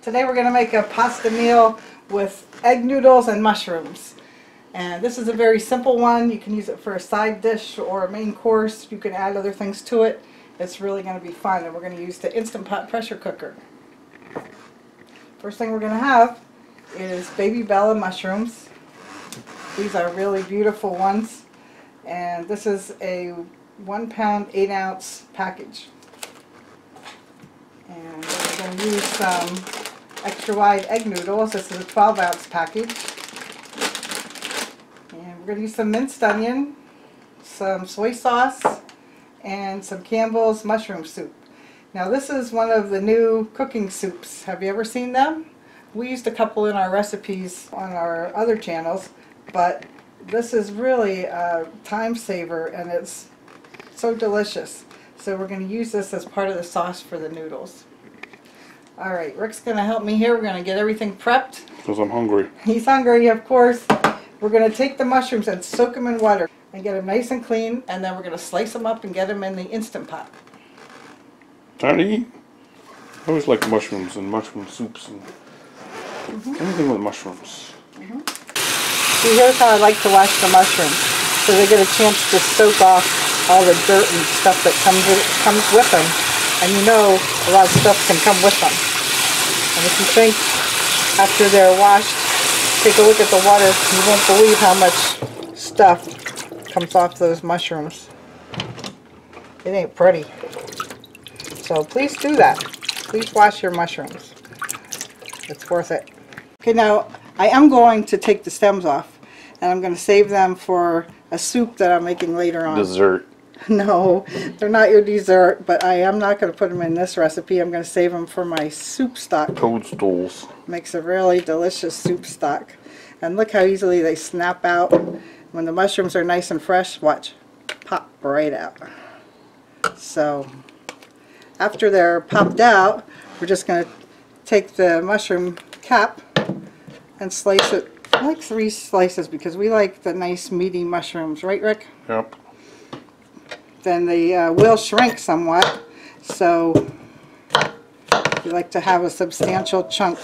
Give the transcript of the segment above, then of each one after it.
Today we're going to make a pasta meal with egg noodles and mushrooms. And this is a very simple one. You can use it for a side dish or a main course. You can add other things to it. It's really going to be fun. And we're going to use the Instant Pot pressure cooker. First thing we're going to have is baby Bella mushrooms. These are really beautiful ones. And this is a 1 pound 8 ounce package. And we're going to use some extra wide egg noodles. This is a 12 ounce package. And we're going to use some minced onion, some soy sauce, and some Campbell's mushroom soup. Now this is one of the new cooking soups. Have you ever seen them? We used a couple in our recipes on our other channels, but this is really a time saver and it's so delicious. So we're going to use this as part of the sauce for the noodles. Alright, Rick's going to help me here. We're going to get everything prepped. Because I'm hungry. He's hungry, of course. We're going to take the mushrooms and soak them in water and get them nice and clean, and then we're going to slice them up and get them in the Instant Pot. Time to eat. I always like mushrooms and mushroom soups and anything with mushrooms. See, here's how I like to wash the mushrooms, so they get a chance to soak off all the dirt and stuff that comes with them. And you know a lot of stuff can come with them. And if you think after they're washed, take a look at the water, you won't believe how much stuff comes off those mushrooms. It ain't pretty. So please do that. Please wash your mushrooms. It's worth it. Okay, now I am going to take the stems off, and I'm going to save them for a soup that I'm making later on. Dessert. No, they're not your dessert, but I am not going to put them in this recipe. I'm going to save them for my soup stock. Toadstools. Makes a really delicious soup stock. And look how easily they snap out. When the mushrooms are nice and fresh, watch, pop right out. So after they're popped out, we're just going to take the mushroom cap and slice it. I like 3 slices because we like the nice meaty mushrooms, right, Rick? Yep. Then they will shrink somewhat, so we like to have a substantial chunk.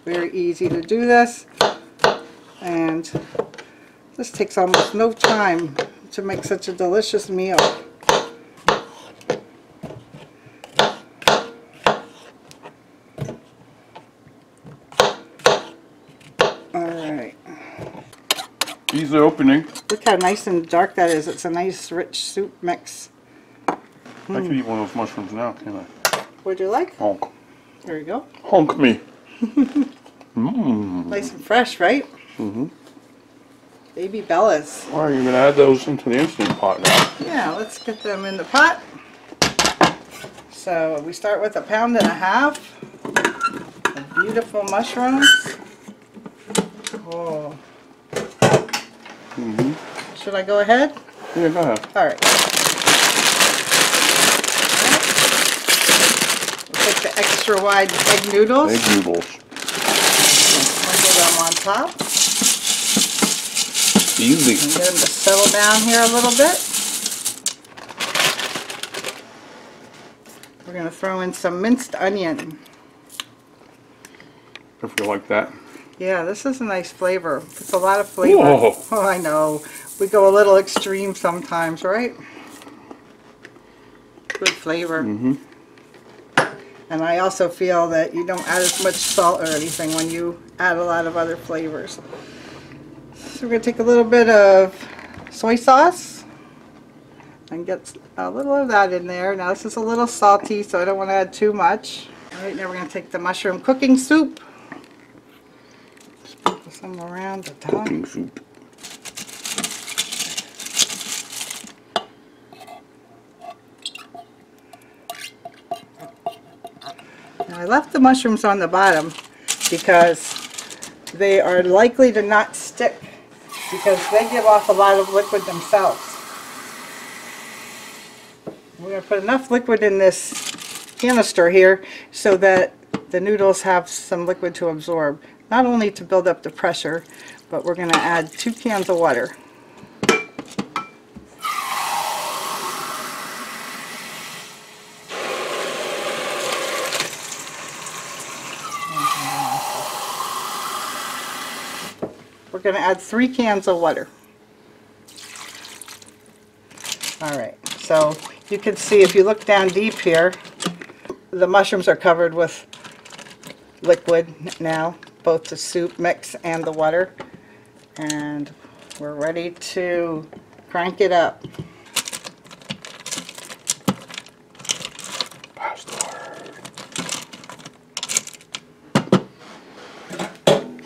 Very easy to do this, and this takes almost no time to make such a delicious meal. Alright. Easy opening. Look how nice and dark that is. It's a nice rich soup mix. I could eat one of those mushrooms now, can't I? Would you like? Honk. There you go. Honk me. Mmm. Nice and fresh, right? Baby Bellas. Alright, you're going to add those into the Instant Pot now. Yeah, let's get them in the pot. So we start with 1.5 pounds of beautiful mushrooms. Oh. Should I go ahead? Yeah, go ahead. Alright. We'll take the extra wide egg noodles. Egg noodles. Sprinkle them on top. Easy. And get them to settle down here a little bit. We're going to throw in some minced onion. If you like that. Yeah, this is a nice flavor. It's a lot of flavor. Whoa. Oh, I know. We go a little extreme sometimes, right? Good flavor. And I also feel that you don't add as much salt or anything when you add a lot of other flavors. So we're going to take a little bit of soy sauce and get a little of that in there. Now this is a little salty, so I don't want to add too much. Alright, now we're going to take the mushroom cooking soup. Sprinkle some around the top. Cooking soup. Now I left the mushrooms on the bottom because they are likely to not stick because they give off a lot of liquid themselves. We're going to put enough liquid in this canister here so that the noodles have some liquid to absorb. Not only to build up the pressure, but we're going to add 2 cans of water. going to add 3 cans of water. Alright, so you can see if you look down deep here, the mushrooms are covered with liquid now, both the soup mix and the water. And we're ready to crank it up.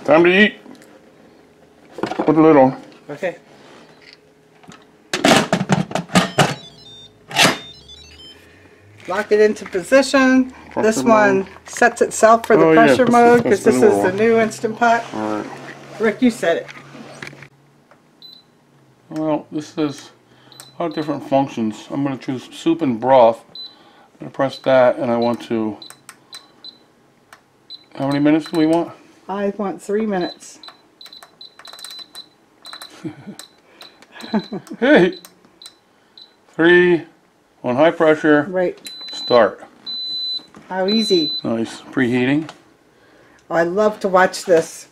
Time to eat. Put the lid on. Okay. Lock it into position. This one sets itself for the pressure mode because this is the new Instant Pot. All right. Rick, you set it. Well, this says a lot of different functions. I'm going to choose soup and broth. I'm going to press that, and I want to... How many minutes do we want? I want 3 minutes. Hey! 3 on high pressure. Right. Start. How easy. Nice. Preheating. Oh, I love to watch this.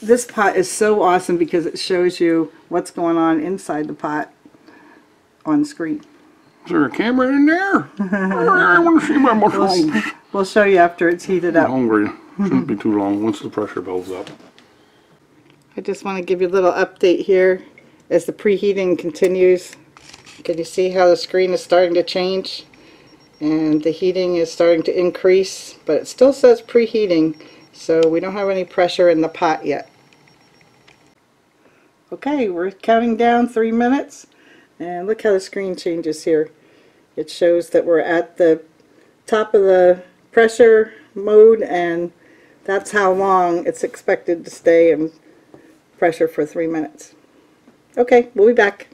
This pot is so awesome because it shows you what's going on inside the pot on screen. Is there a camera in there? I want to see my mushrooms. We'll show you after it's heated up. I'm hungry. Shouldn't be too long once the pressure builds up. I just want to give you a little update here as the preheating continues. Can you see how the screen is starting to change? And the heating is starting to increase, but it still says preheating, so we don't have any pressure in the pot yet. Okay, we're counting down 3 minutes, and look how the screen changes here. It shows that we're at the top of the pressure mode, and that's how long it's expected to stay in pressure for 3 minutes. Okay, we'll be back.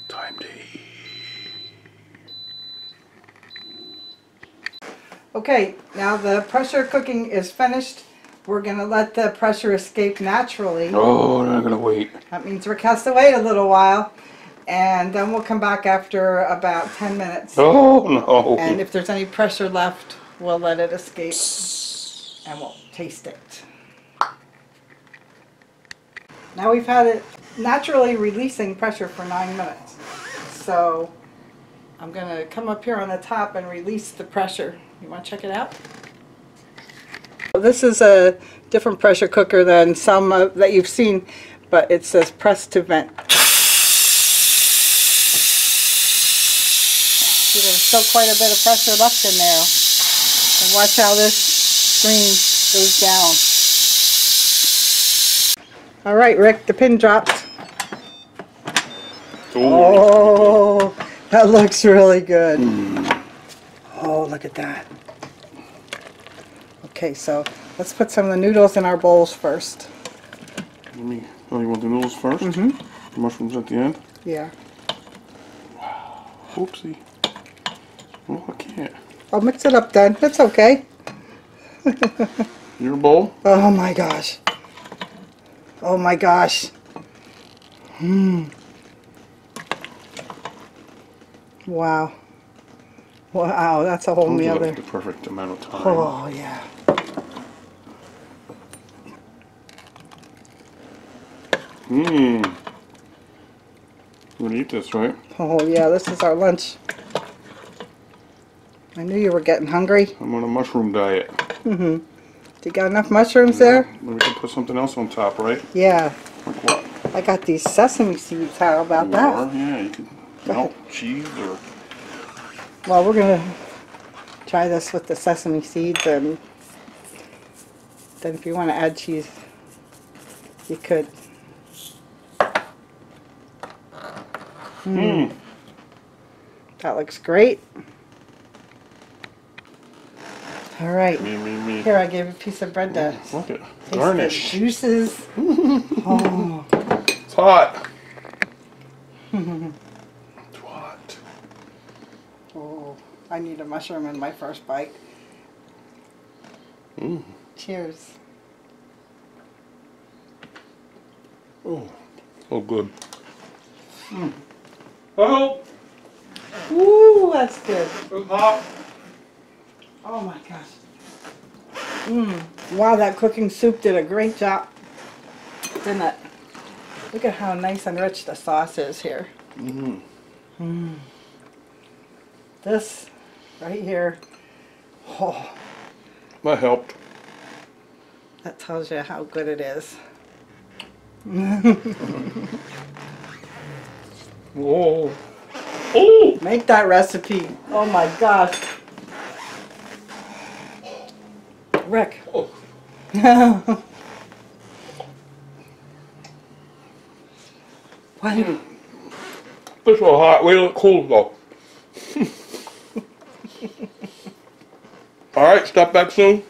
Time to eat. Okay, now the pressure cooking is finished. We're going to let the pressure escape naturally. Oh, I'm not going to wait. That means Rick has to wait a little while, and then we'll come back after about 10 minutes. Oh, no. And if there's any pressure left, we'll let it escape and we'll taste it. Now we've had it naturally releasing pressure for 9 minutes. So I'm going to come up here on the top and release the pressure. You want to check it out? This is a different pressure cooker than some that you've seen, but it says press to vent. See, there's still quite a bit of pressure left in there. And watch how this screen goes down. All right, Rick, the pin dropped. Oh, that looks really good. Oh, look at that. Okay, so let's put some of the noodles in our bowls first. Let me. Oh, you want the noodles first? The mushrooms at the end? Yeah. Wow. Oopsie. Oh, I can't. I'll mix it up then. It's okay. Your bowl? Oh my gosh. Oh my gosh. Wow. Wow, that's a whole meal there. The perfect amount of time. Oh yeah. I'm gonna eat this, right? Oh yeah, this is our lunch. I knew you were getting hungry. I'm on a mushroom diet. Do you got enough mushrooms there? We can put something else on top, right? Yeah. Like what? I got these sesame seeds. How about that? Or, yeah, you can melt cheese or... Well, we're going to try this with the sesame seeds, and then if you want to add cheese, you could. That looks great. All right. Me. Here, I gave a piece of bread to Look at taste garnish. the juices. Oh. It's hot. It's hot. Oh, I need a mushroom in my first bite. Cheers. Oh, good. Oh. Ooh, that's good. It's hot. Oh my gosh. Wow, that cooking soup did a great job, didn't it? Look at how nice and rich the sauce is here. This right here, oh, That helped. that tells you how good it is. Whoa. Oh! Make that recipe. Oh my gosh. Rick. Oh. What? This is so hot. Wait till it cools though. Alright, stop back soon.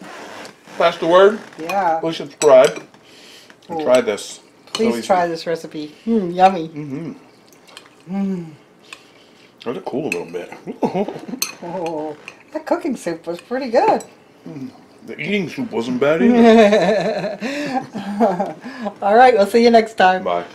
Pass the word. Yeah. Please subscribe. And Oh. try this. Please try this recipe. Yummy. Let it cool a little bit. Oh, that cooking soup was pretty good. The eating soup wasn't bad either. All right, we'll see you next time. Bye.